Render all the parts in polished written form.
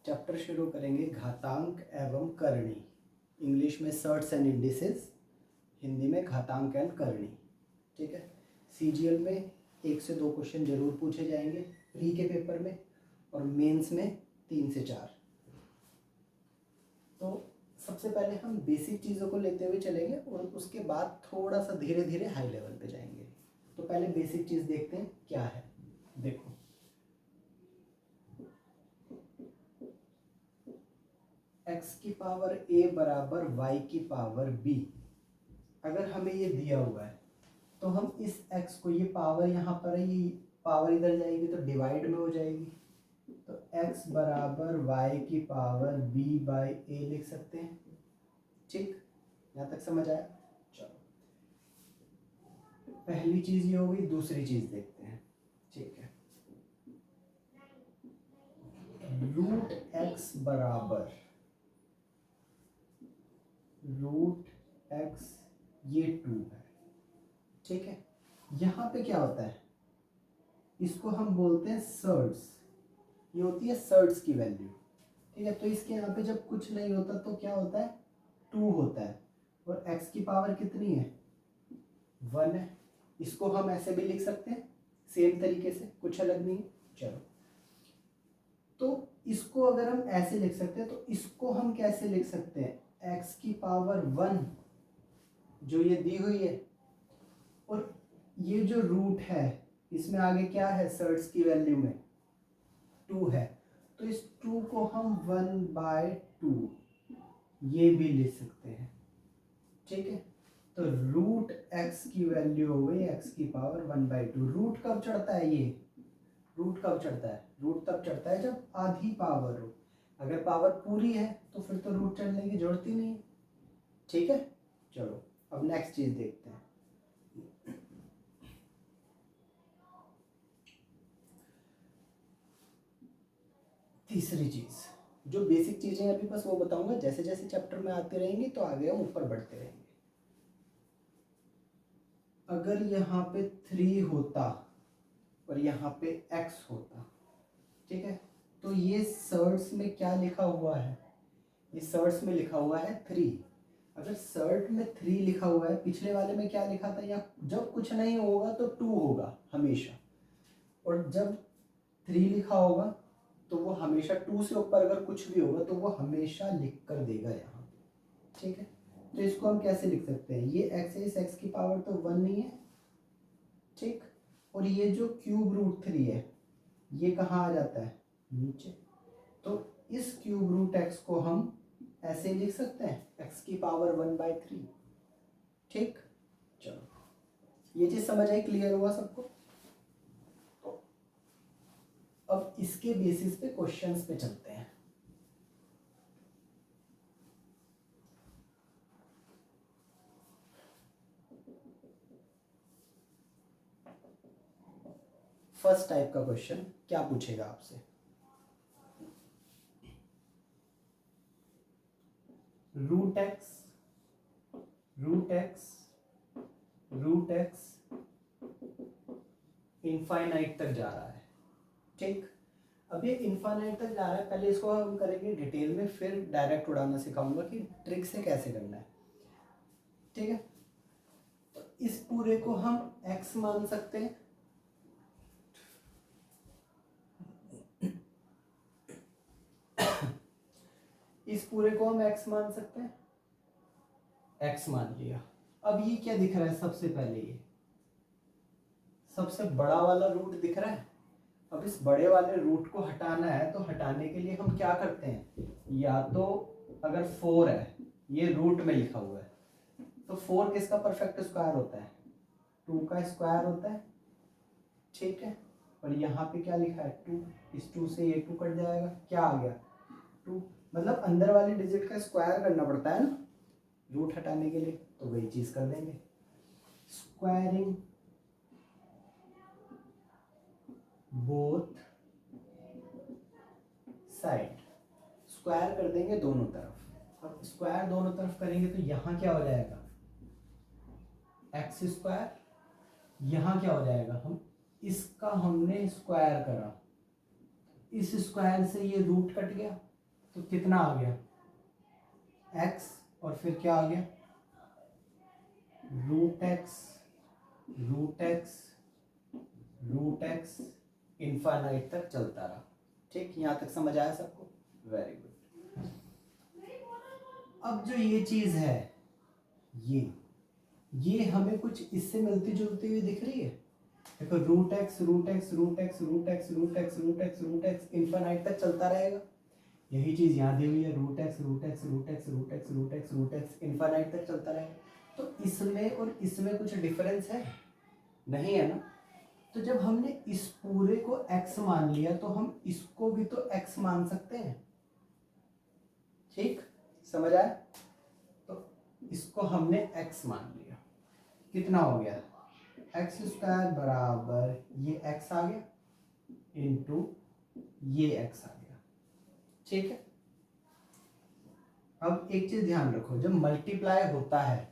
Chapter शुरू करेंगे घातांक एवं करणी। इंग्लिश में सर्ट्स एंड इंडिसेस, हिंदी में घातांक एंड करणी। ठीक है। सीजीएल में 1 से 2 क्वेश्चन जरूर पूछे जाएंगे प्री के पेपर में, और मेंस में 3 से 4। तो सबसे पहले हम बेसिक चीज़ों को लेते हुए चलेंगे और उसके बाद थोड़ा सा धीरे धीरे हाई लेवल पे जाएंगे। तो पहले बेसिक चीज़ देखते हैं क्या है। देखो, x की पावर a बराबर y की पावर b, अगर हमें ये दिया हुआ है तो हम इस x को, ये पावर यहाँ पर है, ये पावर इधर जाएगी तो डिवाइड में हो जाएगी, तो x बराबर y की पावर b बाई a लिख सकते हैं। ठीक, यहाँ तक समझ आया? चलो, पहली चीज ये हो गई। दूसरी चीज देखते हैं। ठीक है, रूट x बराबर रूट x, ये 2 है। ठीक है, यहाँ पे क्या होता है, इसको हम बोलते हैं सर्ट्स। ये होती है सर्ट्स की वैल्यू। ठीक है, तो इसके यहाँ पे जब कुछ नहीं होता तो क्या होता है, 2 होता है, और x की पावर कितनी है, 1 है। इसको हम ऐसे भी लिख सकते हैं सेम तरीके से, कुछ अलग नहीं है। चलो, तो इसको अगर हम ऐसे लिख सकते हैं तो इसको हम कैसे लिख सकते हैं, x की पावर 1 जो ये दी हुई है, और ये जो रूट है इसमें आगे क्या है, सर्ट्स की वैल्यू में 2 है, तो इस 2 को हम 1/2 ये भी लिख सकते हैं। ठीक है, तो रूट x की वैल्यू हो गई x की पावर 1/2। रूट कब चढ़ता है, ये रूट कब चढ़ता है, रूट तब चढ़ता है जब आधी पावर हो। अगर पावर पूरी है तो फिर तो रूट चढ़ने की जरूरत ही नहीं है। ठीक है, चलो अब नेक्स्ट चीज देखते हैं। तीसरी चीज, जो बेसिक चीजें अभी बस वो बताऊंगा, जैसे जैसे चैप्टर में आते रहेंगे तो आगे हम ऊपर बढ़ते रहेंगे। अगर यहाँ पे 3 होता और यहाँ पे x होता, ठीक है, तो ये सर्ट्स में क्या लिखा हुआ है, ये सर्ट्स में लिखा हुआ है 3। अगर सर्ट में 3 लिखा हुआ है, पिछले वाले में क्या लिखा था, या जब कुछ नहीं होगा तो 2 होगा हमेशा, और जब 3 लिखा होगा तो वो हमेशा 2 से ऊपर अगर कुछ भी होगा तो वो हमेशा लिख कर देगा यहाँ पे। ठीक है, तो इसको हम कैसे लिख सकते हैं, ये x है, इस x की पावर तो 1 नहीं है। ठीक, और ये जो क्यूब रूट 3 है ये कहाँ आ जाता है, नीचे। तो इस क्यूब रूट x को हम ऐसे लिख सकते हैं, x की पावर 1/3। ठीक, चलो ये चीज समझ आई, क्लियर हुआ सबको? तो अब इसके बेसिस पे क्वेश्चंस पे चलते हैं। फर्स्ट टाइप का क्वेश्चन क्या पूछेगा आपसे, रूट एक्स इनफाइनाइट तक जा रहा है। ठीक, अब ये इनफाइनाइट तक जा रहा है, पहले इसको हम करेंगे डिटेल में, फिर डायरेक्ट उड़ाना सिखाऊंगा कि ट्रिक से कैसे करना है। ठीक है, तो इस पूरे को हम x मान सकते हैं, इस पूरे को हम x मान सकते हैं, x मान लिया। अब ये क्या दिख रहा है, सबसे पहले ये सबसे बड़ा वाला रूट दिख रहा है। अब इस बड़े वाले रूट को हटाना है, तो हटाने के लिए हम क्या करते हैं, या तो अगर 4 है, ये रूट में लिखा हुआ है, तो 4 किसका परफेक्ट स्क्वायर होता है, 2 का स्क्वायर होता है। ठीक है, और यहाँ पे क्या लिखा है, 2, इस 2 से ये 2 कट जाएगा, क्या आ गया, 2। मतलब अंदर वाले डिजिट का स्क्वायर करना पड़ता है ना रूट हटाने के लिए, तो वही चीज कर देंगे, स्क्वायरिंग बोथ साइड, स्क्वायर कर देंगे दोनों तरफ। अब स्क्वायर दोनों तरफ करेंगे तो यहाँ क्या हो जाएगा, एक्स स्क्वायर, यहाँ क्या हो जाएगा, हम इसका हमने स्क्वायर करा, इस स्क्वायर से ये रूट कट गया, तो कितना आ गया x, और फिर क्या आ गया root X root X root X, infinite तक चलता रहा। ठीक, यहाँ तक समझ आया सबको? Very good. अब जो ये चीज है, ये हमें कुछ इससे मिलती जुलती हुई दिख रही है। देखो root X root X root X root X root X root X root X infinite तक चलता रहेगा। यही चीज यहाँ दी हुई है, root X root X root X root X root X root X infinite तक चलता रहेगा। तो इसमें और इसमें कुछ डिफरेंस है? नहीं है ना। तो जब हमने इस पूरे को x मान लिया तो हम इसको भी तो x मान सकते हैं। ठीक, समझ आया? तो इसको हमने x मान लिया, कितना हो गया एक्स स्क्वायर बराबर ये x आ गया इंटू ये x आ गया। ठीक है, अब एक चीज ध्यान रखो, जब मल्टीप्लाई होता है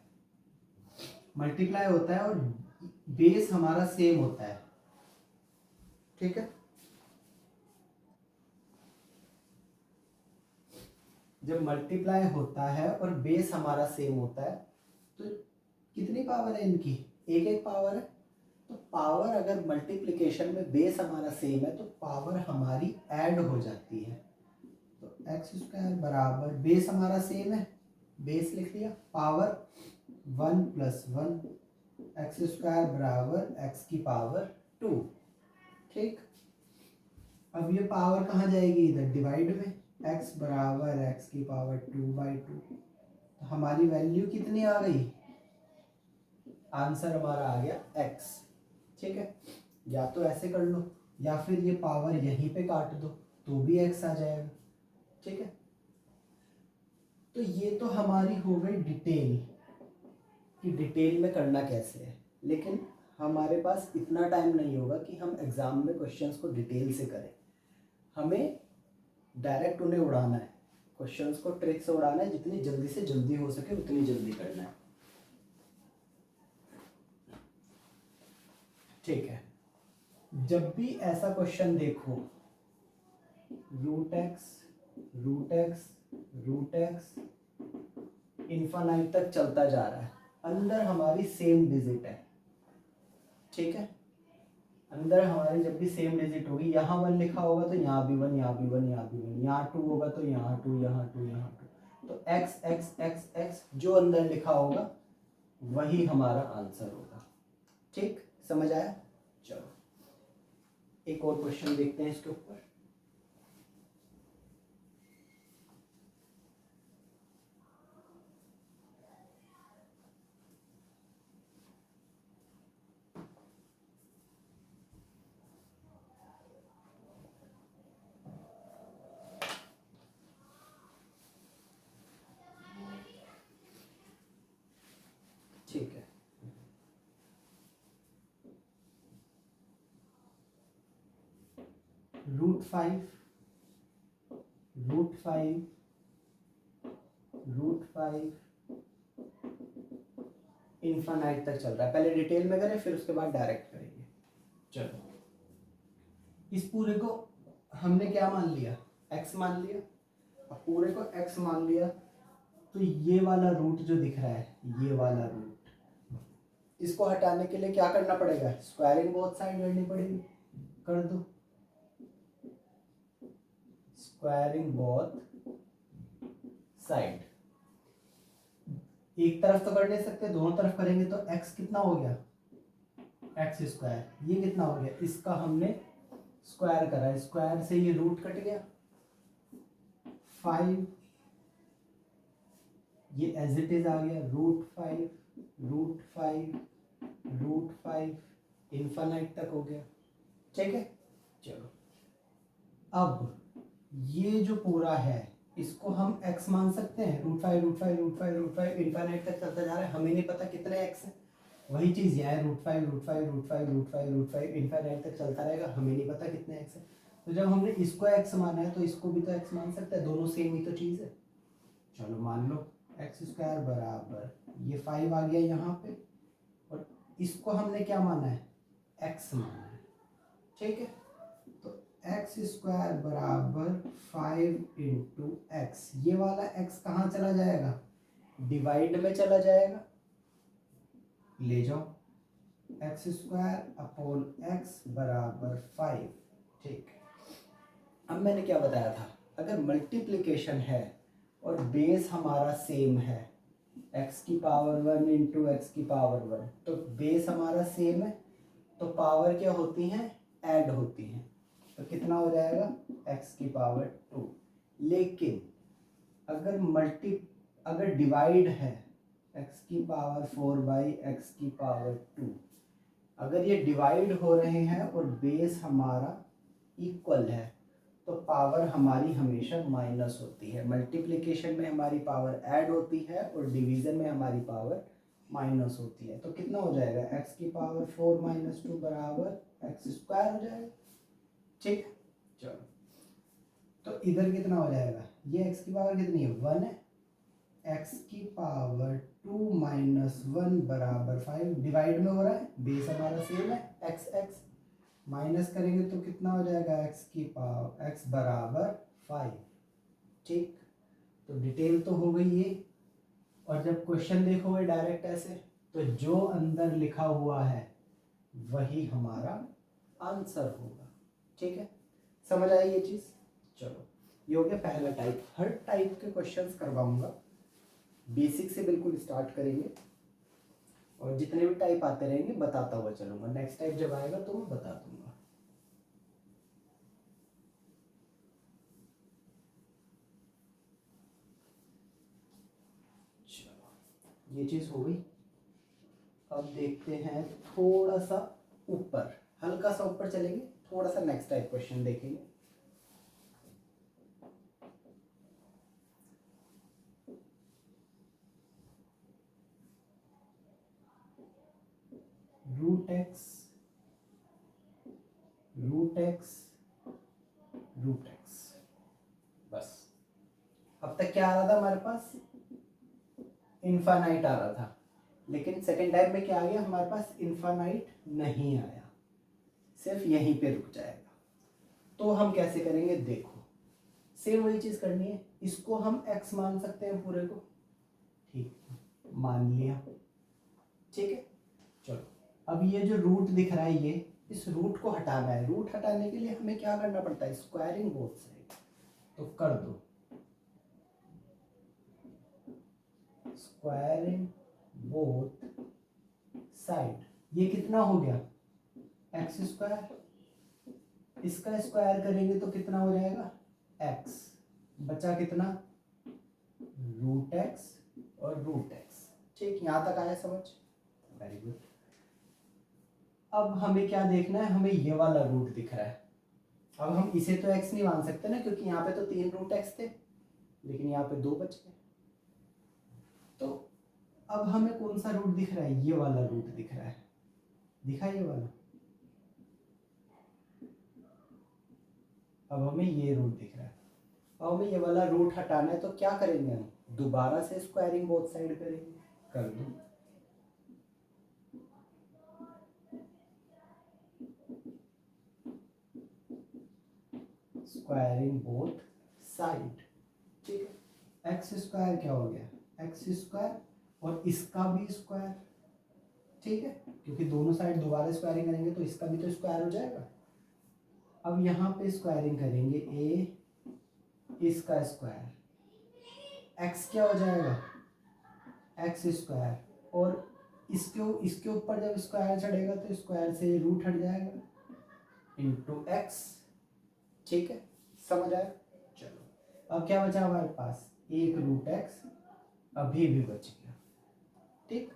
और बेस हमारा सेम होता है, ठीक है, जब मल्टीप्लाई होता है और बेस हमारा सेम होता है तो कितनी पावर है इनकी? एक एक पावर है। तो पावर अगर मल्टीप्लिकेशन में बेस हमारा सेम है तो पावर हमारी ऐड हो जाती है। तो एक्स स्क्वायर बराबर बेस हमारा सेम है, बेस लिख लिया, पावर 1 प्लस 1 एक्स स्क्वायर बराबर एक्स की पावर 2। ठीक, अब ये पावर कहाँ जाएगी? इधर डिवाइड में, x बराबर एक्स की पावर 2/2। तो हमारी वैल्यू कितनी आ गई? आंसर हमारा आ गया x। ठीक है, या तो ऐसे कर लो या फिर ये पावर यहीं पे काट दो तो भी x आ जाएगा। ठीक है, तो ये तो हमारी हो गई डिटेल कि डिटेल में करना कैसे है, लेकिन हमारे पास इतना टाइम नहीं होगा कि हम एग्जाम में क्वेश्चंस को डिटेल से करें। हमें डायरेक्ट उन्हें उड़ाना है, क्वेश्चंस को ट्रिक से उड़ाना है, जितनी जल्दी से जल्दी हो सके उतनी जल्दी करना है। ठीक है, जब भी ऐसा क्वेश्चन देखो root X root X root X infinite तक चलता जा रहा है, अंदर हमारी सेम डिजिट है। ठीक है, अंदर हमारी जब भी सेम डिजिट होगी, यहाँ 1 लिखा होगा तो यहाँ भी 1, यहाँ भी 1, यहाँ भी 1, यहाँ 2 होगा तो यहाँ 2, यहाँ 2, यहाँ 2। तो x x x x जो अंदर लिखा होगा वही हमारा आंसर होगा। ठीक, समझ आया? चलो एक और क्वेश्चन देखते हैं इसके ऊपर। ठीक है, रूट 5 इनफाइनाइट तक चल रहा है। पहले डिटेल में करें फिर उसके बाद डायरेक्ट करेंगे। चलो, इस पूरे को हमने क्या मान लिया? x मान लिया। अब पूरे को x मान लिया तो ये वाला रूट जो दिख रहा है, ये वाला रूट, इसको हटाने के लिए क्या करना पड़ेगा? स्क्वायरिंग बोथ साइड करनी पड़ेगी। कर दो स्क्वायरिंग बोथ साइड। एक तरफ तो कर नहीं सकते, दोनों तरफ करेंगे तो x कितना हो गया? X square. ये कितना हो गया? इसका हमने स्क्वायर करा, स्क्वायर से ये रूट कट गया 5, ये एज इट इज आ गया रूट फाइव इनफाइनाइट तक हो गया। ठीक है, चलो अब ये जो पूरा है इसको हम x मान सकते हैं। रूट फाइव इनफाइनाइट तक चलता जा रहा है, हमें नहीं पता कितने x है। वही चीज यहाँ है, रूट फाइव इनफाइनाइट तक चलता रहेगा, हमें नहीं पता कितने x है। तो जब हमने इसको x माना है तो इसको भी तो x मान सकते हैं, दोनों सेम ही तो चीज है। चलो मान लो एक्स स्क्वायर बराबर ये 5 आ गया यहाँ पे, और इसको हमने क्या माना है? x माना है। ठीक है, तो एक्स स्क्वायर बराबर 5 इंटू एक्स। ये वाला एक्स कहाँ चला जाएगा, डिवाइड में चला जाएगा, ले जाओ एक्स स्क्वायर अपॉन एक्स बराबर 5। ठीक, अब मैंने क्या बताया था, अगर मल्टीप्लिकेशन है और बेस हमारा सेम है, एक्स की पावर 1 इंटू एक्स की पावर 1, तो बेस हमारा सेम है तो पावर क्या होती हैं, ऐड होती हैं। तो कितना हो जाएगा, एक्स की पावर 2। लेकिन अगर डिवाइड है, एक्स की पावर 4 बाई एक्स की पावर 2, अगर ये डिवाइड हो रहे हैं और बेस हमारा इक्वल है तो पावर हमारी हमेशा माइनस होती है। मल्टीप्लिकेशन में हमारी पावर ऐड होती है और डिवीज़न में हमारी पावर माइनस होती है। तो कितना हो जाएगा, एक्स की पावर 4 माइनस 2 बराबर एक्स स्क्वायर हो जाएगा। ठीक, चलो तो इधर कितना हो जाएगा, ये एक्स की पावर कितनी है, 1 है, एक्स की पावर 2 माइनस 1 बराबर 5, डिवाइड में हो रहा है, बेस हमारा सेम है, एक्स एक्स माइनस करेंगे तो कितना हो जाएगा, एक्स की पावर एक्स बराबर 5। ठीक, तो डिटेल तो हो गई ये। और जब क्वेश्चन देखोगे डायरेक्ट ऐसे, तो जो अंदर लिखा हुआ है वही हमारा आंसर होगा। ठीक है, समझ आई ये चीज़। चलो, ये हो गया पहला टाइप। हर टाइप के क्वेश्चंस करवाऊंगा, बेसिक से बिल्कुल स्टार्ट करेंगे और जितने भी टाइप आते रहेंगे बताता हुआ चलूंगा। नेक्स्ट टाइप जब आएगा तो मैं बता दूंगा। ये चीज़ हो गई। अब देखते हैं थोड़ा सा ऊपर, हल्का सा ऊपर चलेंगे, थोड़ा सा नेक्स्ट टाइप क्वेश्चन देखेंगे। Root X root X root X, बस। अब तक क्या आ रहा था हमारे पास, इनफाइनाइट आ रहा था, लेकिन सेकेंड टाइप में क्या आ गया हमारे पास, इनफाइनाइट नहीं आया, सिर्फ यहीं पे रुक जाएगा। तो हम कैसे करेंगे, देखो सेम वही चीज करनी है। इसको हम x मान सकते हैं पूरे को, ठीक, मान लिया। ठीक है, चलो अब ये जो रूट दिख रहा है, ये इस रूट को हटाना है। रूट हटाने के लिए हमें क्या करना पड़ता है, स्क्वायरिंग बोथ साइड। तो कर दो स्क्वायरिंग बोथ साइड। ये कितना हो गया, एक्स स्क्वायर, इसका स्क्वायर करेंगे तो कितना हो जाएगा, एक्स, बचा कितना, रूट एक्स और रूट एक्स। ठीक, यहां तक आया समझ, वेरी गुड। अब हमें क्या देखना है, हमें ये वाला रूट दिख रहा है। अब हम इसे तो x नहीं मान सकते ना, क्योंकि यहाँ पे तो 3 रूट x थे, लेकिन यहाँ पे 2 बच गए। तो अब हमें कौन सा रूट दिख रहा है, ये वाला रूट दिख रहा है, दिखा ये वाला। अब हमें ये रूट दिख रहा है, अब हमें ये वाला रूट हटाना है। तो क्या करेंगे, हम दोबारा से स्क्वायरिंग बोथ साइड करेंगे। कर दो स्क्वायरिंग बोथ साइड। ठीक है, एक्स स्क्वायर क्या हो गया, एक्स स्क्वायर, और इसका भी स्क्वायर। ठीक है, क्योंकि दोनों साइड दोबारा स्क्वायरिंग करेंगे तो इसका भी तो स्क्वायर हो जाएगा। अब यहाँ पे स्क्वायरिंग करेंगे, ए इसका स्क्वायर, एक्स क्या हो जाएगा, एक्स स्क्वायर, और इसके ऊपर जब स्क्वायर चढ़ेगा तो स्क्वायर से रूट हट जाएगा, इंटू एक्स। ठीक है, समझ आया। चलो अब क्या बचा हमारे पास, एक रूट एक्स अभी भी बच गया। ठीक,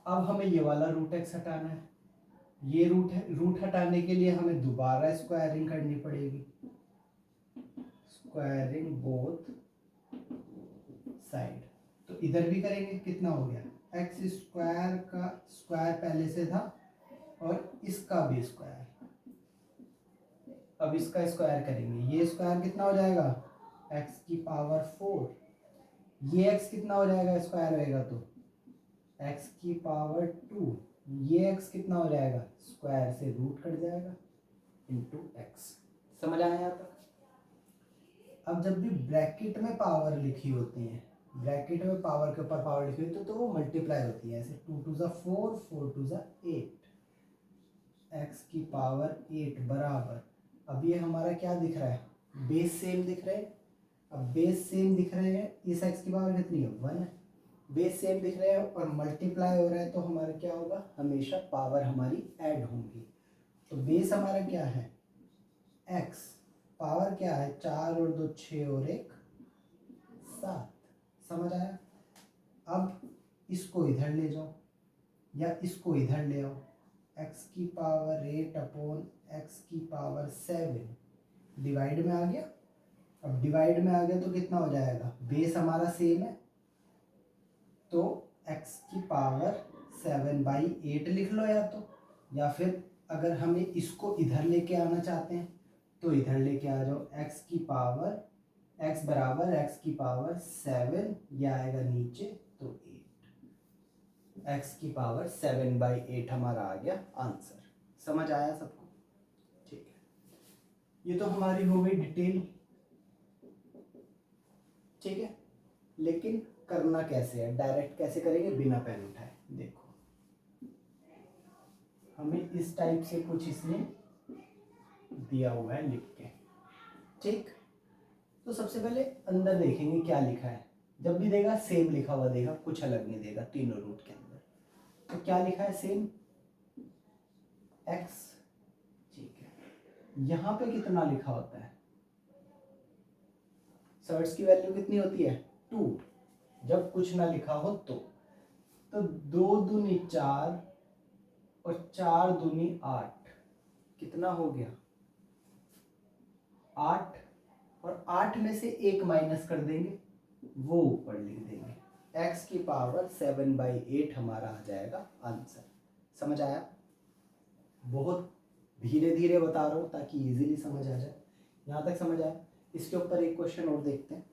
अब हमें ये वाला रूट एक्स हटाना है। ये रूट हटाने के लिए हमें दोबारा स्क्वायरिंग करनी पड़ेगी, स्क्वायरिंग बोथ साइड। तो इधर भी करेंगे, कितना हो गया, एक्स स्क्वायर का स्क्वायर पहले से था और इसका भी स्क्वायर। अब इसका स्क्वायर करेंगे, ये स्क्वायर कितना हो जाएगा, एक्स की पावर 4। ये एक्स कितना हो जाएगा, स्क्वायर होएगा तो एक्स की पावर 2। ये एक्स कितना हो जाएगा, स्क्वायर से रूट कट जाएगा, इंटू एक्स। समझ आया यहाँ तक? अब जब भी ब्रैकेट में पावर लिखी होती है, ब्रैकेट में पावर के ऊपर पावर लिखी होती है तो वो मल्टीप्लाई होती है, ऐसे 2 टू ज़ा 4, 4 टू ज़ा 8, एक्स की पावर 8 बराबर, अब ये हमारा क्या दिख रहा है, बेस सेम दिख रहे हैं। अब बेस सेम दिख रहे हैं, इस एक्स की पावर कितनी है, 1 है। बेस सेम दिख रहे हैं और मल्टीप्लाई हो रहा है तो हमारा क्या होगा, हमेशा पावर हमारी ऐड होंगी। तो बेस हमारा क्या है, x, पावर क्या है, 4 और 2 6 और 1 7। समझ आया? अब इसको इधर ले जाओ या इसको इधर ले आओ, x की पावर 8 अपॉन x की पावर 7 डिवाइड में आ गया। अब डिवाइड में आ गया तो कितना हो जाएगा, बेस हमारा सेम है तो x की पावर 7/8 लिख लो या फिर अगर हमें इसको इधर लेके आना चाहते हैं तो इधर लेके आ जाओ, x की पावर x बराबर x की पावर 7, यह आएगा नीचे तो 8, x की पावर 7/8 हमारा आ गया आंसर। समझ आया सबको? ठीक है, ये तो हमारी हो गई डिटेल। ठीक है, लेकिन करना कैसे है, डायरेक्ट कैसे करेंगे बिना पेन उठाए। देखो हमें इस टाइप से कुछ इसने दिया हुआ है लिख के, ठीक। तो सबसे पहले अंदर देखेंगे क्या लिखा है, जब भी देगा सेम लिखा हुआ देगा, कुछ अलग नहीं देगा तीनों रूट के अंदर। तो क्या लिखा है, सेम x, ठीक है। यहाँ पे कितना लिखा होता है, सर्ट्स की वैल्यू कितनी होती है 2, जब कुछ ना लिखा हो तो 2 दूनी 4 और 4 दूनी 8, कितना हो गया 8, और 8 में से 1 माइनस कर देंगे, वो ऊपर लिख देंगे, x की पावर 7/8 हमारा आ जाएगा आंसर। समझ आया? बहुत धीरे धीरे बता रहा हूँ ताकि इजीली समझ आ जाए। यहाँ तक समझ आया? इसके ऊपर एक क्वेश्चन और देखते हैं।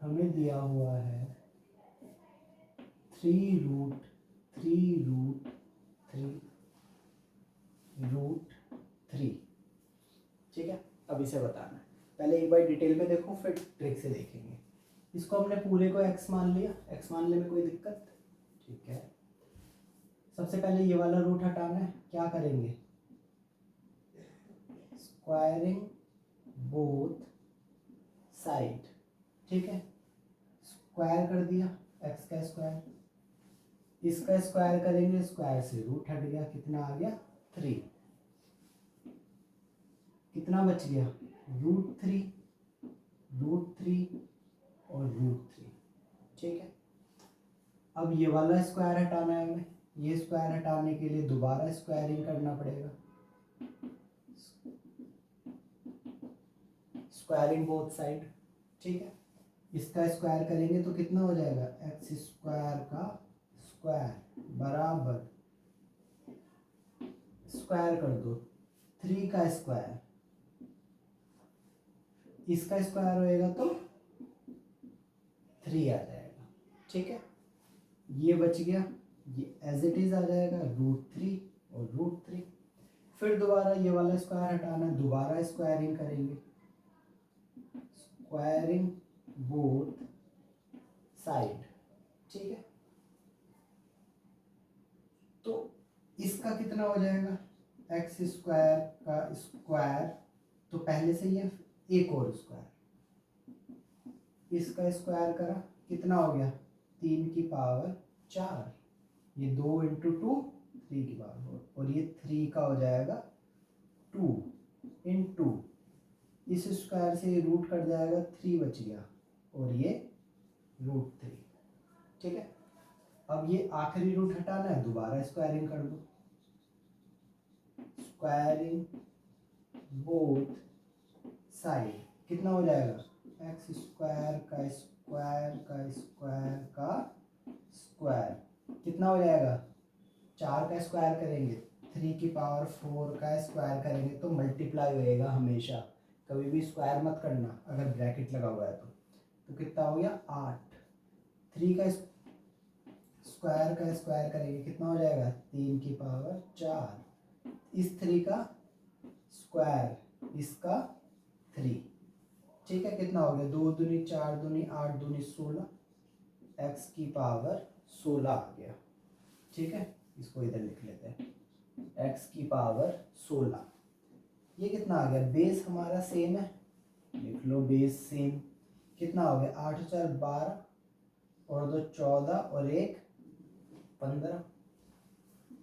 हमें दिया हुआ है 3√3√3, ठीक है। अब इसे बताना है, पहले एक बार डिटेल में देखो फिर ट्रिक से देखेंगे। इसको हमने पूरे को x मान लिया, x मानने में कोई दिक्कत, ठीक है। सबसे पहले ये वाला रूट हटाना है, क्या करेंगे, स्क्वायरिंग बोथ साइड, ठीक है। स्क्वायर कर दिया, x का स्क्वायर, इसका स्क्वायर करेंगे, स्क्वायर से रूट हट गया, कितना आ गया 3, कितना बच गया √3 और √3, ठीक है। अब ये वाला स्क्वायर हटाना है हमें, ये स्क्वायर हटाने के लिए दोबारा स्क्वायरिंग करना पड़ेगा, स्क्वायरिंग बोथ साइड, ठीक है। इसका स्क्वायर करेंगे तो कितना हो जाएगा, एक्स स्क्वायर का स्क्वायर बराबर, स्क्वायर कर दो 3 का स्क्वायर, इसका स्क्वायर होएगा तो 3 आ जाएगा, ठीक है। ये बच गया, ये एज इट इज आ जाएगा √3 और √3। फिर दोबारा ये वाला स्क्वायर हटाना है, दोबारा स्क्वायरिंग करेंगे, स्क्वायरिंग बोथ साइड, ठीक है। तो इसका कितना हो जाएगा, एक्स स्क्वायर का स्क्वायर, तो पहले से ही है, एक और स्क्वायर, इसका स्क्वायर करा, कितना हो गया 3 की पावर 4, ये 2 इंटू 2 3 की पावर 4, और ये 3 का हो जाएगा 2 इंटू, इस स्क्वायर से ये रूट कट जाएगा, 3 बच गया और ये √3, ठीक है। अब ये आखिरी रूट हटाना है, दोबारा स्क्वायरिंग कर दो, स्क्वायरिंग बोथ साइड कितना हो जाएगा एक्स स्क्वायर का स्क्वायर का स्क्वायर का स्क्वायर कितना हो जाएगा 4 का स्क्वायर करेंगे 3 की पावर 4 का स्क्वायर करेंगे तो मल्टीप्लाई होएगा हमेशा, कभी भी स्क्वायर मत करना अगर ब्रैकेट लगा हुआ है तो कितना हो गया 8। 3 का स्क्वायर करेंगे कितना हो जाएगा 3 की पावर 4, इस 3 का स्क्वायर इसका 3, ठीक है कितना हो गया 2 दूनी 4 दूनी 8 दूनी 16, एक्स की पावर 16 आ गया, ठीक है इसको इधर लिख लेते हैं एक्स की पावर 16। ये कितना आ गया बेस हमारा सेम है, लिख लो बेस सेम, कितना हो गया 8 4 12 और 2 14 और 1 15,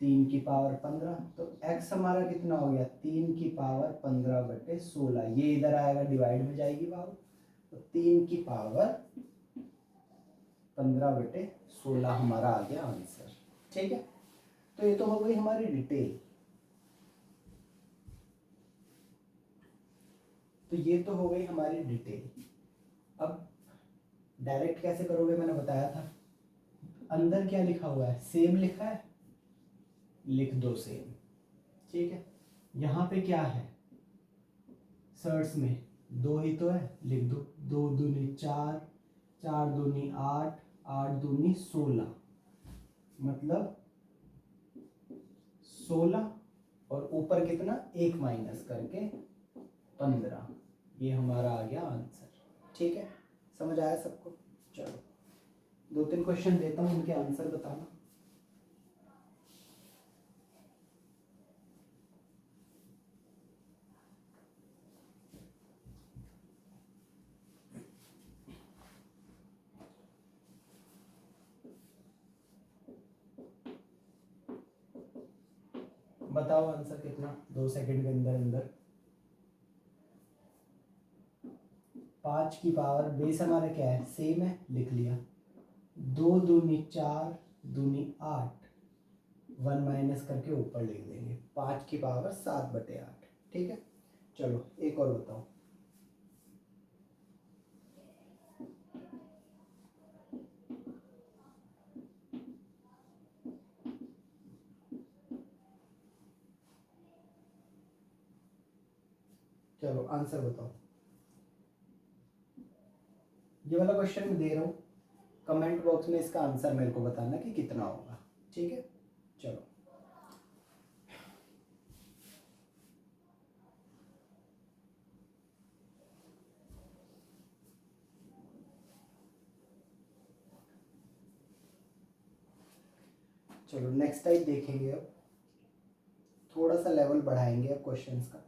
3 की पावर 15, तो x हमारा कितना हो गया 3 की पावर 15/16, ये इधर आएगा डिवाइड में जाएगी पावर, तो 3 की पावर 15/16 हमारा आ गया आंसर, ठीक है। तो ये तो हो गई हमारी डिटेल, तो ये तो हो गई हमारी डिटेल। अब डायरेक्ट कैसे करोगे मैंने बताया था, अंदर क्या लिखा हुआ है सेम लिखा है, लिख दो सेम, ठीक है। यहाँ पे क्या है सर्ट्स में 2 ही तो है, लिख दो 2 दूनी 4 4 दूनी 8 8 दूनी 16, मतलब 16 और ऊपर कितना 1 माइनस करके 15, ये हमारा आ गया आंसर, ठीक है समझ आया सबको। चलो 2-3 क्वेश्चन देता हूँ उनके आंसर बताना। बताओ आंसर कितना 2 सेकंड के अंदर अंदर। 5 की पावर बेस हमारा क्या है सेम है, लिख लिया 2 दूनी 4 दूनी 8, 1 माइनस करके ऊपर लिख देंगे 5 की पावर 7/8, ठीक है। चलो एक और बताओ। चलो आंसर बताओ, ये वाला क्वेश्चन मैं दे रहा हूँ, कमेंट बॉक्स में इसका आंसर मेरे को बताना कि कितना होगा, ठीक है। चलो चलो नेक्स्ट टाइप देखेंगे, अब थोड़ा सा लेवल बढ़ाएंगे अब क्वेश्चंस का।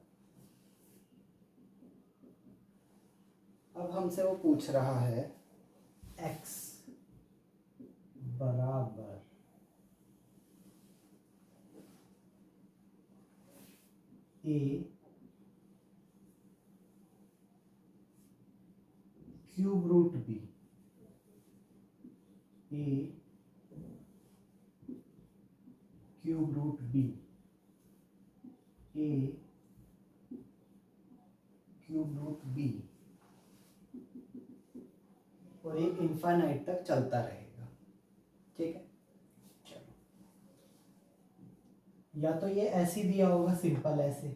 अब हमसे वो पूछ रहा है x बराबर a cube root b, a cube root b, a cube root b, और ये इनफाइनाइट तक चलता रहेगा, ठीक है। चलो या तो ये ऐसे दिया होगा सिंपल ऐसे,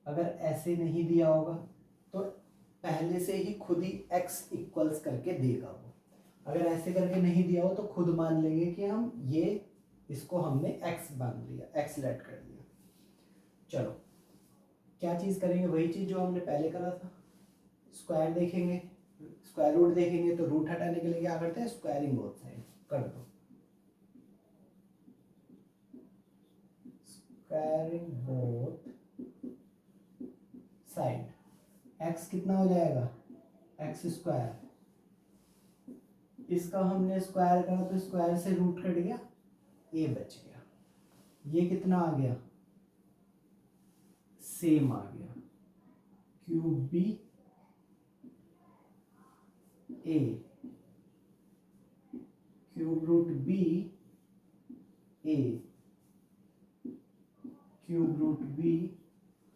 अगर ऐसे नहीं दिया होगा तो पहले से ही खुद ही x इक्वल्स करके देगा वो, अगर ऐसे करके नहीं दिया हो तो खुद मान लेंगे कि हम ये इसको हमने x मान लिया, x लेट कर दिया। चलो क्या चीज़ करेंगे, वही चीज़ जो हमने पहले करा था, स्क्वायर देखेंगे, स्क्वायर रूट देखेंगे तो रूट हटाने के लिए क्या करते हैं स्क्वायरिंग बोथ साइड कर दो, स्क्वायरिंग बोथ साइड, x कितना हो जाएगा एक्स स्क्वायर, इसका हमने स्क्वायर करा तो स्क्वायर से रूट कट गया, a बच गया, ये कितना आ गया सेम आ गया cube b a cube root b a cube root B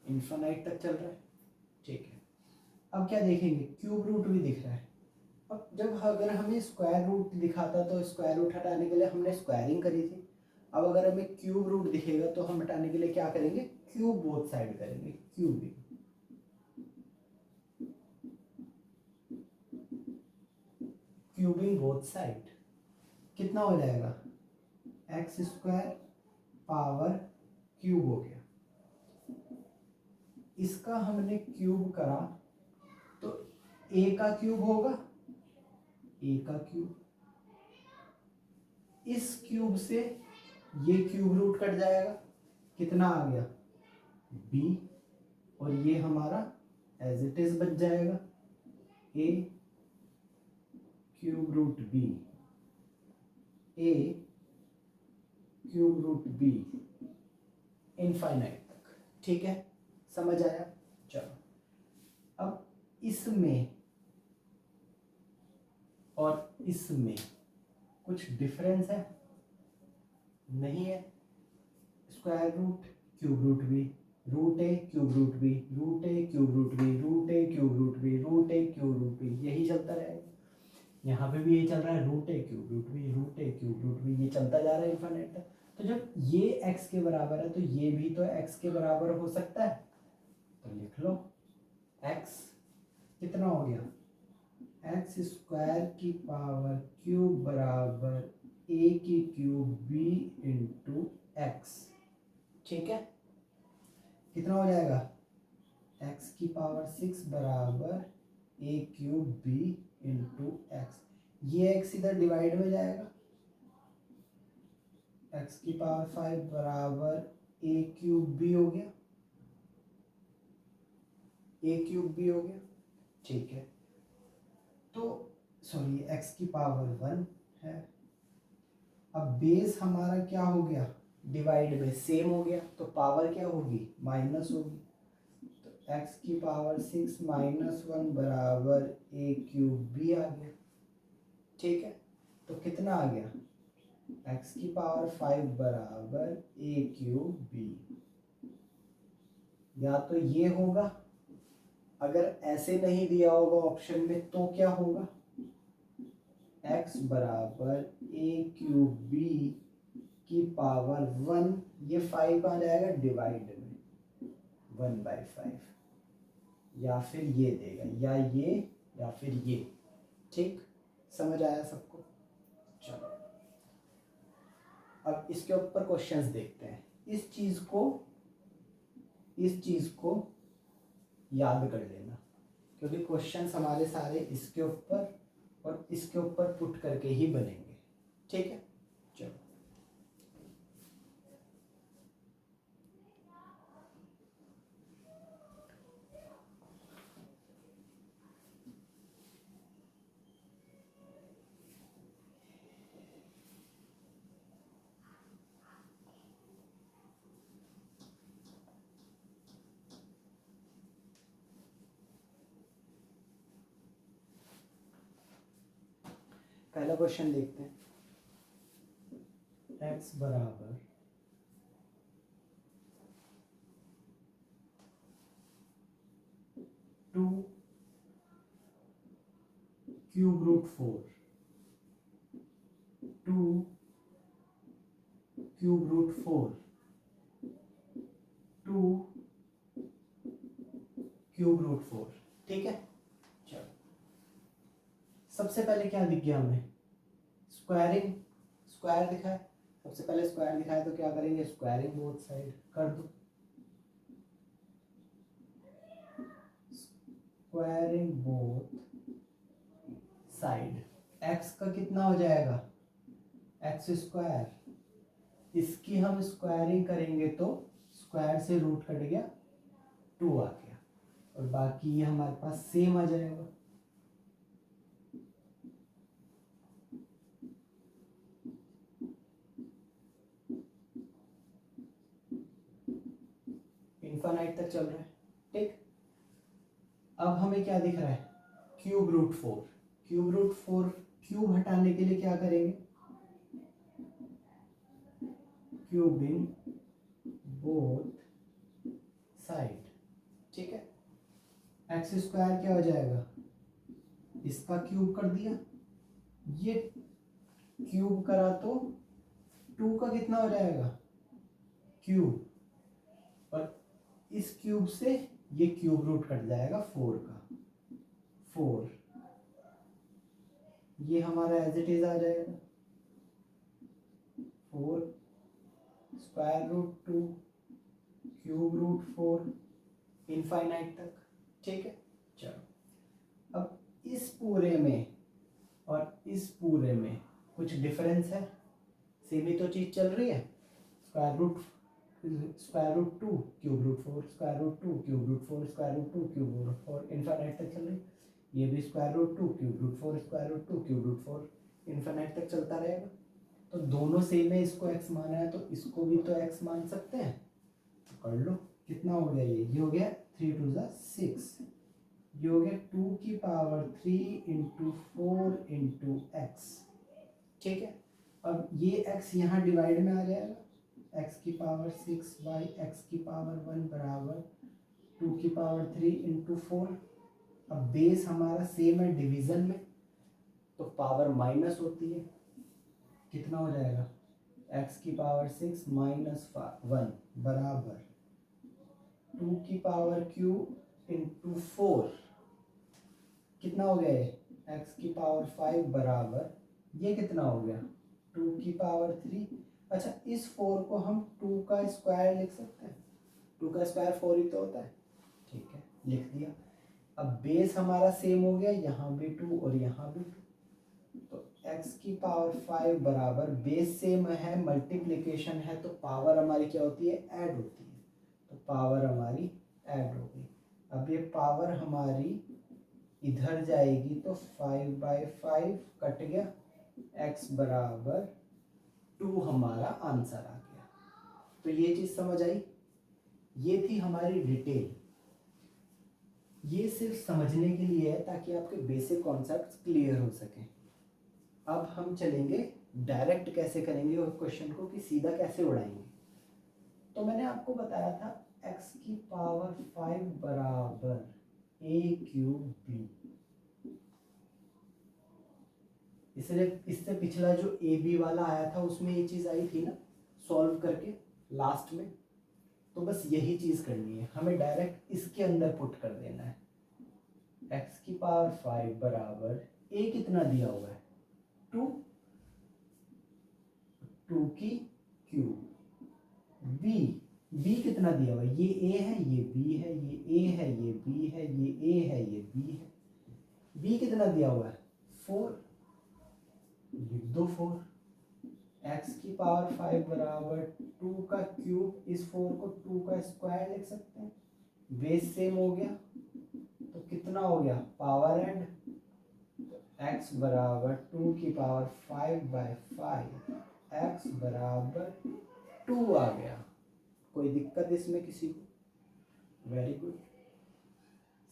infinite तक चल रहा है, ठीक है। अब क्या देखेंगे, क्यूब रूट भी दिख रहा है। अब जब अगर हमें स्क्वायर रूट दिखा था तो स्क्वायर रूट हटाने के लिए हमने स्क्वायरिंग करी थी। अब अगर हमें क्यूब रूट दिखेगा तो हम हटाने के लिए क्या करेंगे, क्यूब बोथ साइड करेंगे, क्यूबिंग। क्यूबिंग बोथ साइड कितना हो जाएगा, एक्स स्क्वायर पावर क्यूब हो गया। इसका हमने क्यूब करा तो ए का क्यूब होगा, ए का क्यूब, इस क्यूब से ये क्यूब रूट कट जाएगा, कितना आ गया b, और ये हमारा एज इट इज बच जाएगा a cube root b, a cube root b infinite तक, ठीक है, समझ आया। चलो अब इसमें और इसमें कुछ डिफरेंस है, नहीं है। Square root cube root B, root A cube root B, root A cube root B, root A cube root B, root A cube root B, यही चलता रहेगा। यहाँ पे भी यही चल रहा है, root A cube root B, root A cube root B, ये चलता जा रहा है इनफाइनाइट तक। तो जब ये x के बराबर है तो ये भी तो x के बराबर हो सकता है, तो लिख लो x कितना हो गया, एक्स स्क्वायर की पावर क्यूब बराबर a की क्यूब b इंटू एक्स, ठीक है। कितना हो जाएगा, x की पावर 6 बराबर a cube b into x, ये x इधर डिवाइड में जाएगा, x की पावर 5 बराबर a क्यूब b हो गया, a क्यूब b हो गया, ठीक है। तो सॉरी x की पावर 1 है। अब बेस हमारा क्या हो गया, डिवाइड में सेम हो गया, तो पावर क्या होगी, माइनस होगी। तो x की पावर 6 माइनस 1 बराबर a क्यूब b आ गया, ठीक है। तो कितना आ गया, x की पावर 5 बराबर a क्यूब b, या तो ये होगा, अगर ऐसे नहीं दिया होगा ऑप्शन में तो क्या होगा, x बराबर a क्यूब b की पावर 1, ये 5 कहाँ जाएगा डिवाइड में, 1/5, या फिर ये देगा, या ये या फिर ये, ठीक, समझ आया सबको। चलो अब इसके ऊपर क्वेश्चंस देखते हैं। इस चीज को याद कर लेना, क्योंकि क्वेश्चंस हमारे सारे इसके ऊपर और इसके ऊपर पुट करके ही बनेंगे, ठीक है। चलो पहला क्वेश्चन देखते हैं। x बराबर 2 cube root 4, 2 cube root 4, 2 cube root 4, ठीक है। चलो सबसे पहले क्या दिख गया हमें, स्क्वायरिंग, स्क्वायर दिखा है, सबसे पहले स्क्वायर दिखा है तो क्या करेंगे, स्क्वायरिंग बोथ साइड कर दो, स्क्वायरिंग बोथ साइड, x का कितना हो जाएगा, एक्स स्क्वायर, इसकी हम स्क्वायरिंग करेंगे तो स्क्वायर से रूट कट गया, 2 आ गया, और बाकी ये हमारे पास सेम आ जाएगा। इनफाइनाइट तक चल रहा है, ठीक। अब हमें क्या दिख रहा है, cube root 4, cube root 4, cube हटाने के लिए क्या करेंगे, क्यूबिंग बोथ साइड, ठीक है। एक्स स्क्वायर क्या हो जाएगा, इसका क्यूब कर दिया, ये क्यूब करा तो 2 का कितना हो जाएगा, क्यूब, और इस क्यूब से ये क्यूब रूट कट जाएगा 4 का, 4, ये हमारा एज इट इज आ जाएगा 4 square root 2 cube root 4 infinite तक, ठीक है। चलो अब इस पूरे में और इस पूरे में कुछ डिफरेंस है, सेम ही तो चीज चल रही है, square root 2 cube root 4 square root 2 cube root 4 square root 2 cube root 4 infinite तक चल रही है। ये भी square root 2 cube root 4 square root 2 cube root 4 infinite तक चलता रहेगा। तो दोनों सेम है, इसको x माना है तो इसको भी तो x मान सकते हैं, तो कर लो। कितना हो गया, ये हो गया 3 2 6, ये हो गया 2 की पावर 3 इंटू 4 इंटू एक्स, ठीक है। अब ये x यहाँ डिवाइड में आ जाएगा, x की पावर 6 बाई x की पावर 1 बराबर 2 की पावर 3 इंटू 4। अब बेस हमारा सेम है डिवीजन में, तो पावर माइनस होती है, कितना हो जाएगा, x की पावर 6 माइनस 1 बराबर 2 की पावर क्यूब इंटू 4, कितना हो गया ये, x की पावर 5 बराबर ये कितना हो गया 2 की पावर 3। अच्छा, इस 4 को हम 2 का स्क्वायर लिख सकते हैं, 2 का स्क्वायर 4 ही तो होता है, ठीक है, लिख दिया। अब बेस हमारा सेम हो गया, यहाँ भी 2 और यहाँ भी 2, तो x की पावर 5 बराबर बेस सेम है, मल्टीप्लिकेशन है, तो पावर हमारी क्या होती है, ऐड होती है, तो पावर हमारी ऐड हो गई। अब ये पावर हमारी इधर जाएगी तो 5/5 कट गया, x बराबर 2 हमारा आंसर आ गया। तो ये चीज समझ आई, ये थी हमारी डिटेल। ये सिर्फ समझने के लिए है ताकि आपके बेसिक कॉन्सेप्ट्स क्लियर हो सकें। अब हम चलेंगे डायरेक्ट कैसे करेंगे और क्वेश्चन को कि सीधा कैसे उड़ाएंगे। तो मैंने आपको बताया था x की पावर 5 बराबर a क्यूब b, इसलिए इससे पिछला जो ए बी वाला आया था उसमें ये चीज़ आई थी ना, सॉल्व करके लास्ट में, तो बस यही चीज़ करनी है, हमें डायरेक्ट इसके अंदर पुट कर देना है। x की पावर 5 बराबर a कितना दिया हुआ है 2, 2 की क्यूब, b कितना दिया हुआ है, ये a है, ये b है, ये a है, ये b है, ये a है, ये b है, b कितना दिया हुआ है 4, लिख दो 4। x की पावर 5 बराबर 2 का क्यूब, इस 4 को 2 का स्क्वायर लिख सकते हैं, बेस सेम हो गया, तो कितना हो गया पावर ऐड, x बराबर 2 की पावर 5/5, x बराबर 2 आ गया। कोई दिक्कत इसमें किसी को, very good.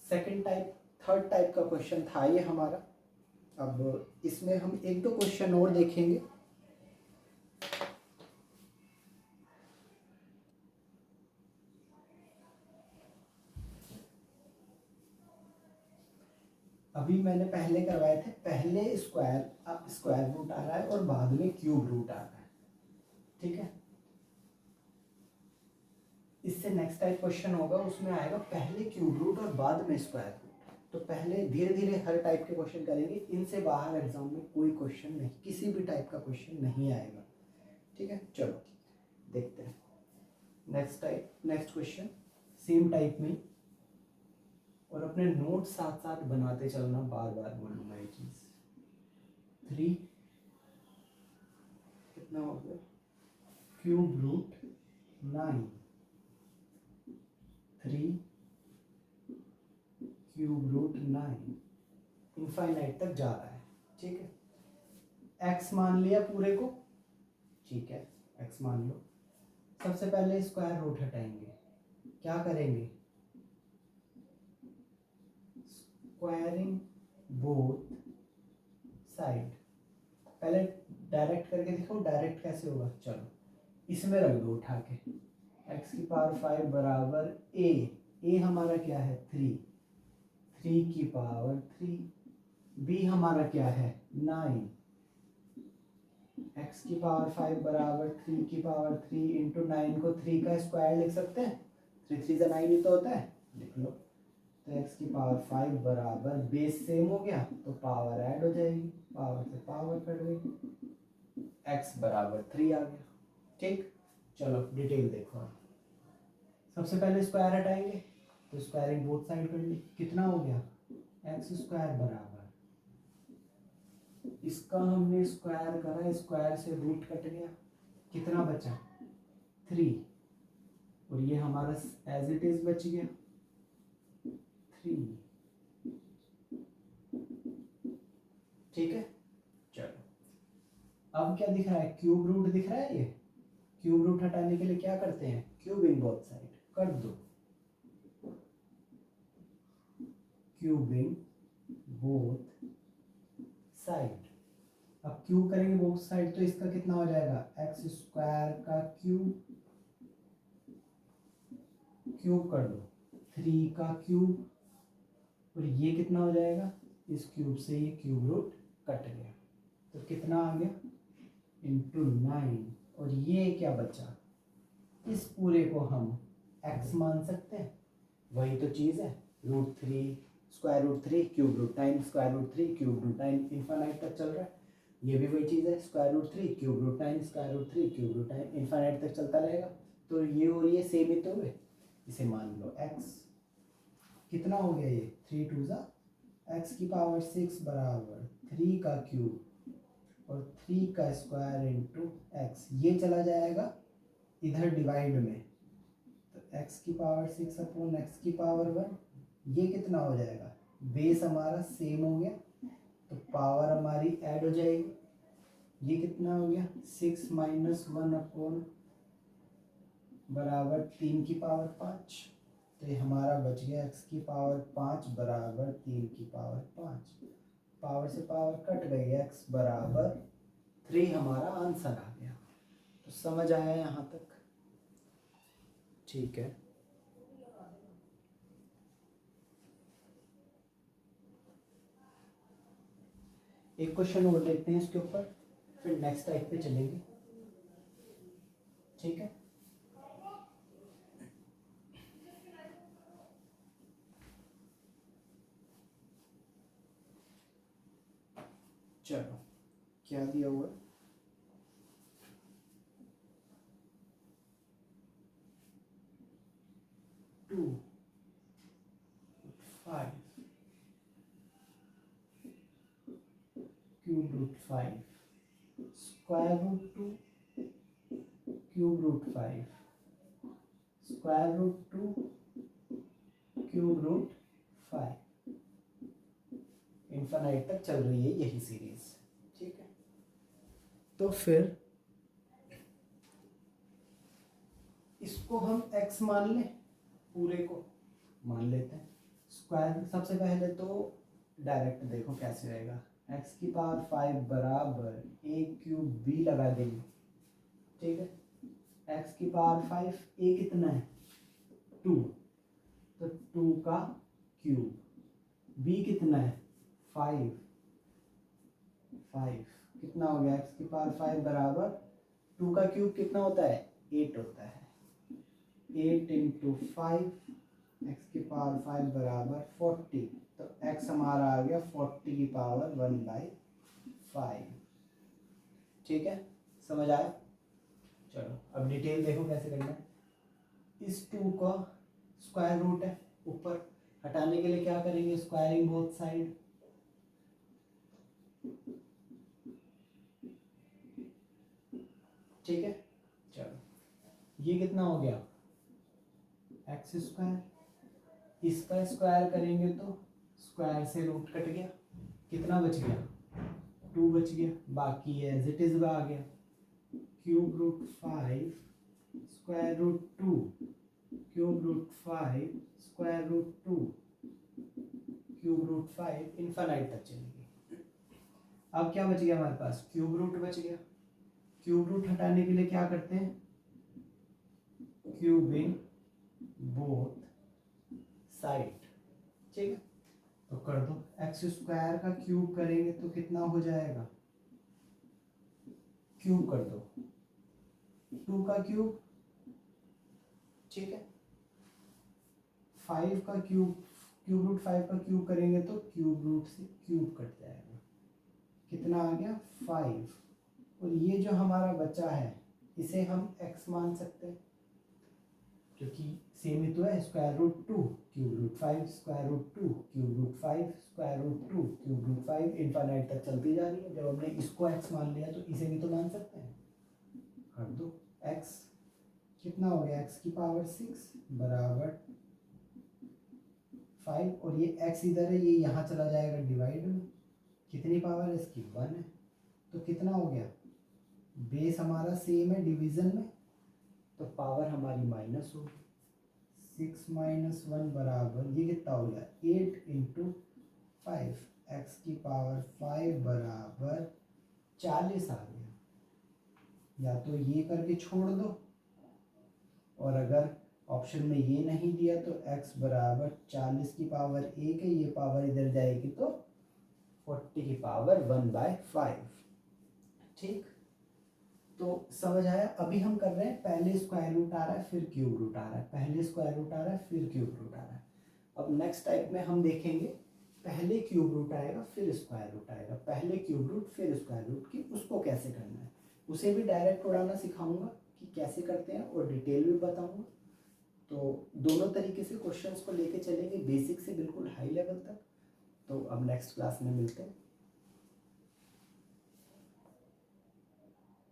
Second type, third type का क्वेश्चन था ये हमारा। अब इसमें हम एक दो क्वेश्चन और देखेंगे। अभी मैंने पहले करवाए थे, पहले स्क्वायर रूट आ रहा है और बाद में क्यूब रूट आ रहा है, ठीक है। इससे नेक्स्ट टाइप क्वेश्चन होगा, उसमें आएगा पहले क्यूब रूट और बाद में स्क्वायर रूट। तो पहले धीरे धीरे हर टाइप के क्वेश्चन करेंगे, इनसे बाहर एग्जाम में कोई क्वेश्चन नहीं, किसी भी टाइप का क्वेश्चन नहीं आएगा, ठीक है। चलो देखते हैं next type, next question same type में, और अपने नोट साथ साथ बनाते चलना, बार बार बोलूँगा ये चीज़। 3 कितना हो गया cube root 9, 3 cube root 9 infinite तक जा रहा है, ठीक है। x मान लिया पूरे को, ठीक है, x मान लो। सबसे पहले स्क्वायर रूट हटाएंगे, क्या करेंगे, स्क्वायरिंग बोथ साइड। पहले डायरेक्ट करके दिखाओ, डायरेक्ट कैसे होगा, चलो इसमें रख दो उठा के, एक्स की पावर 5 बराबर ए हमारा क्या है 3, 3 की पावर 3, बी हमारा क्या है 9, एक्स की पावर 5 बराबर 3 की पावर 3 इंटू 9 को 3 का स्क्वायर लिख सकते हैं, 3 3 9 ही तो होता है, लिख लो। तो एक्स की पावर 5 बराबर बेस सेम हो गया तो पावर ऐड हो जाएगी, पावर से पावर कट गई, एक्स बराबर 3 आ गया। ठीक, चलो डिटेल देखो। सबसे पहले स्क्वायर हटाएंगे तो स्क्वायरिंग बोथ साइड कर ली, कितना हो गया एक्स स्क्वायर बराबर, इसका हमने स्क्वायर करा, स्क्वायर से रूट कट गया, कितना बचा 3, और ये हमारा एज इट इज बच गया 3। ठीक है, चलो अब क्या दिख रहा है, क्यूब रूट दिख रहा है। ये क्यूब रूट हटाने के लिए क्या करते हैं, क्यूबिंग बोथ साइड कर दो, क्यूबिंग बोथ साइड। अब क्यूब करेंगे बोथ साइड तो इसका कितना हो जाएगा, एक्स स्क्वायर का क्यूब, क्यूब कर दो 3 का क्यूब, और ये कितना हो जाएगा, इस क्यूब से ये क्यूब रूट कट गया तो कितना आ गया इंटू 9, और ये क्या बचा, इस पूरे को हम x मान सकते हैं, वही तो चीज़ है, √3 square root 3 cube root 9 square root 3 cube root 9 infinite तक चल रहा है, ये भी वही चीज़ है, square root 3 cube root 9 square root 3 cube root 9 infinite तक चलता रहेगा। तो ये और ये सेम ही तो हुए, इसे मान लो x, कितना हो गया ये 3 2 ज़ा एक्स की पावर 6 बराबर 3 का क्यूब और 3 का स्क्वायर इंटू एक्स, ये चला जाएगा इधर डिवाइड में, तो x की पावर 6 अपॉन एक्स की पावर 1, ये कितना हो जाएगा, बेस हमारा सेम हो गया तो पावर हमारी ऐड हो जाएगी, ये कितना हो गया 6 माइनस 1 अपॉन बराबर 3 की पावर 5, तो ये हमारा बच गया x की पावर 5 बराबर 3 की पावर 5, पावर से पावर कट गई, x बराबर 3 हमारा आंसर आ गया। तो समझ आया यहाँ तक, ठीक है। एक क्वेश्चन और देखते हैं इसके ऊपर, फिर नेक्स्ट टाइप पे चलेंगे, ठीक है। चलो क्या दिया हुआ है, 2 5 cube root 5 square root 2 cube root 5 square root 2 cube root 5, infinite तक चल रही है यही सीरीज, ठीक है। तो फिर इसको हम x मान लें, पूरे को मान लेते हैं, स्क्वायर सबसे पहले तो डायरेक्ट देखो कैसे रहेगा, x की पावर 5 बराबर a क्यूब b लगा देंगे, ठीक है, x की पावर 5, a कितना है 2, तो 2 का क्यूब, b कितना है 5 कितना हो गया, x की पावर 5 बराबर 2 का क्यूब कितना होता है 8 होता है, 8 इंटू 5 एक्स की पावर 5 बराबर 40, तो x हमारा आ गया 40 की पावर 1/5, ठीक है, समझ आया। चलो अब डिटेल देखो कैसे करना है, इस 2 का स्क्वायर रूट है ऊपर, हटाने के लिए क्या करेंगे, स्क्वायरिंग बोथ साइड, ठीक है। चलो ये कितना हो गया एक्स स्क्वायर, इसका स्क्वायर करेंगे तो स्क्वायर से रूट कट गया, कितना बच गया 2 बच गया, बाकी एज इट इज आ गया cube root 5 square root 2 cube root 5 square root 2 cube root 5 infinite तक चलेगी। अब क्या बच गया हमारे पास, क्यूब रूट बच गया, क्यूब रूट हटाने के लिए क्या करते हैं, क्यूबिंग बोथ साइड। ठीक है, तो कर दो। एक्स स्क्वायर का क्यूब करेंगे तो कितना हो जाएगा, क्यूब कर दो 2 का क्यूब, ठीक है। 5 का क्यूब, क्यूब रूट 5 का क्यूब करेंगे तो क्यूब रूट से क्यूब कट जाएगा, कितना आ गया 5। और ये जो हमारा बचा है इसे हम x मान सकते हैं, क्योंकि सेम ही तो है। Square root 2 cube root 5, square root 2 cube root 5, square root 2 cube root 5, infinite तक चलती जा रही है। जब हमने इसको x मान लिया तो इसे भी तो मान सकते हैं। कर दो x, कितना हो गया x की पावर 6 बराबर 5, और ये x इधर है, ये यहाँ चला जाएगा डिवाइड में। कितनी पावर है इसकी 1 है, तो कितना हो गया, बेस हमारा सेम है डिवीजन में, तो पावर हमारी माइनस होगी। 6 माइनस 1 बराबर ये कितना हो गया 8 इंटू 5, एक्स की पावर 5 बराबर 40 आ गया। या तो ये करके छोड़ दो, और अगर ऑप्शन में ये नहीं दिया तो x बराबर 40 की पावर 1 है, ये पावर इधर जाएगी तो 40 की पावर 1/5। ठीक, तो समझ आया। अभी हम कर रहे हैं पहले स्क्वायर रूट आ रहा है फिर क्यूब रूट आ रहा है, पहले स्क्वायर रूट आ रहा है फिर क्यूब रूट आ रहा है। अब नेक्स्ट टाइप में हम देखेंगे पहले क्यूब रूट आएगा फिर स्क्वायर रूट आएगा, पहले क्यूब रूट फिर स्क्वायर रूट की, उसको कैसे करना है उसे भी डायरेक्ट उड़ाना सिखाऊंगा कि कैसे करते हैं, और डिटेल भी बताऊंगा। तो दोनों तरीके से क्वेश्चंस को लेके चलेंगे, बेसिक से बिल्कुल हाई लेवल तक। तो अब नेक्स्ट क्लास में मिलते हैं।